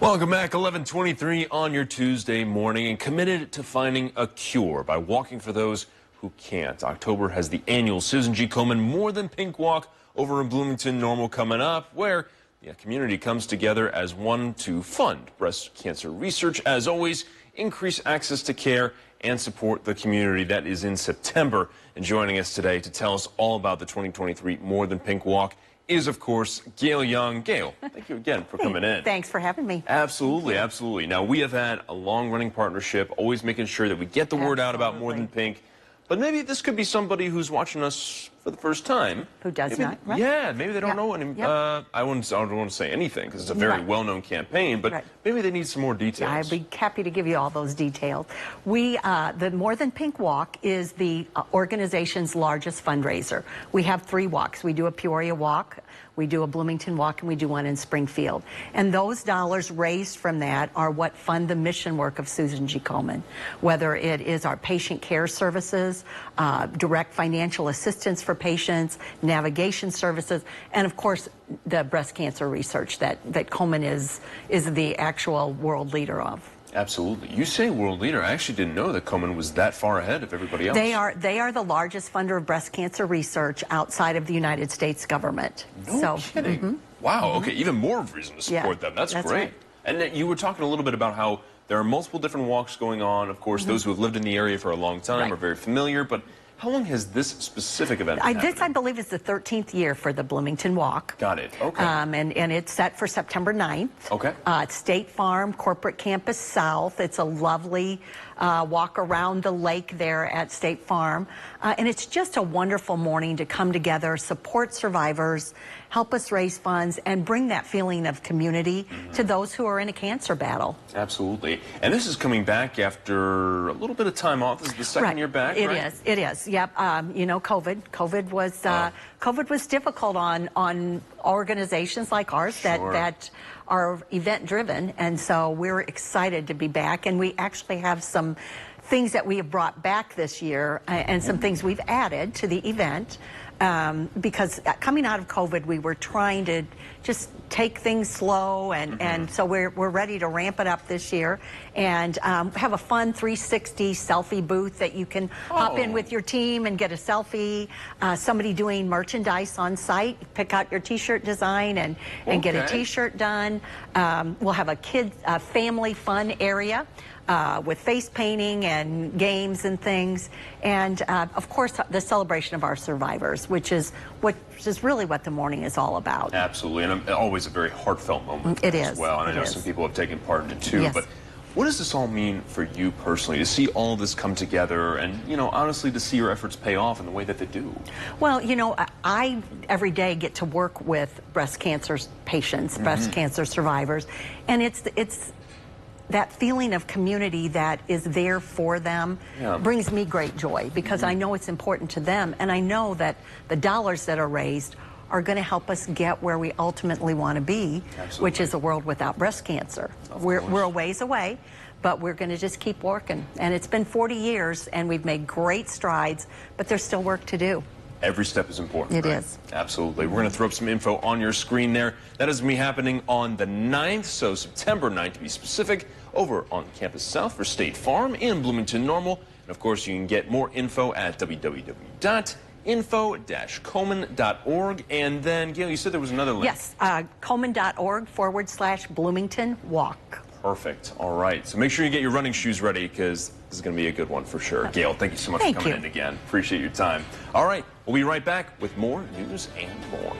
Welcome back, 11:23 on your Tuesday morning, and committed to finding a cure by walking for those who can't. October has the annual Susan G. Komen More Than Pink Walk over in Bloomington Normal coming up, where the community comes together as one to fund breast cancer research, as always, increase access to care, and support the community. That is in September. And joining us today to tell us all about the 2023 More Than Pink Walk is, of course, Gail Young. Gail, thank you again for coming in. Thanks for having me. Absolutely, absolutely. Now, we have had a long-running partnership, always making sure that we get the word out about More Than Pink. But maybe this could be somebody who's watching us for the first time. Who does maybe, not, right? Yeah, maybe they don't know any. I don't want to say anything because it's a very well-known campaign, but maybe they need some more details. Yeah, I'd be happy to give you all those details. The More Than Pink Walk is the organization's largest fundraiser. We have 3 walks. We do a Peoria walk, we do a Bloomington walk, and we do one in Springfield. And those dollars raised from that are what fund the mission work of Susan G. Komen, whether it is our patient care services, direct financial assistance for patients, navigation services, and of course the breast cancer research that Komen is the actual world leader of. Absolutely. You say world leader. I actually didn't know that Komen was that far ahead of everybody else. They are the largest funder of breast cancer research outside of the United States government. No kidding. Wow. Okay. Even more reason to support them. That's great. Right. And you were talking a little bit about how there are multiple different walks going on. Of course, those who have lived in the area for a long time are very familiar. But how long has this specific event been happening? This, I believe, is the 13th year for the Bloomington Walk. Got it. Okay. And it's set for September 9th. Okay. At State Farm, Corporate Campus South. It's a lovely walk around the lake there at State Farm. And it's just a wonderful morning to come together, support survivors, help us raise funds, and bring that feeling of community to those who are in a cancer battle. Absolutely. And this is coming back after a little bit of time off. This is the second year back, right? It is. Yep. You know, COVID was difficult on organizations like ours that are event driven, and so we're excited to be back. And we actually have some things that we have brought back this year, and some things we've added to the event. Because coming out of COVID, we were trying to just take things slow, and so we're ready to ramp it up this year, and have a fun 360 selfie booth that you can hop in with your team and get a selfie. Somebody doing merchandise on site, pick out your t-shirt design and get a t-shirt done. We'll have a family fun area with face painting and games and things, and of course the celebration of our survivors, which is really what the morning is all about. Absolutely, and always a very heartfelt moment as well. And I know some people have taken part in it too. But what does this all mean for you personally, to see all this come together and, you know, honestly, to see your efforts pay off in the way that they do? Well, you know, I every day get to work with breast cancer patients, breast cancer survivors, and it's that feeling of community that is there for them brings me great joy, because I know it's important to them, and I know that the dollars that are raised are going to help us get where we ultimately want to be, which is a world without breast cancer. We're a ways away, but we're going to just keep working. And it's been 40 years, and we've made great strides, but there's still work to do. Every step is important. It is. Absolutely. We're going to throw up some info on your screen there. That is going to be happening on the 9th, so September 9th to be specific, over on Campus South for State Farm in Bloomington Normal. And of course, you can get more info at www.info-komen.org. And then, Gail, you said there was another link. Yes, Komen.org/Bloomington Walk. Perfect. All right. So make sure you get your running shoes ready, because this is going to be a good one for sure. Gail, thank you so much for coming in again. Appreciate your time. All right. We'll be right back with more news and more.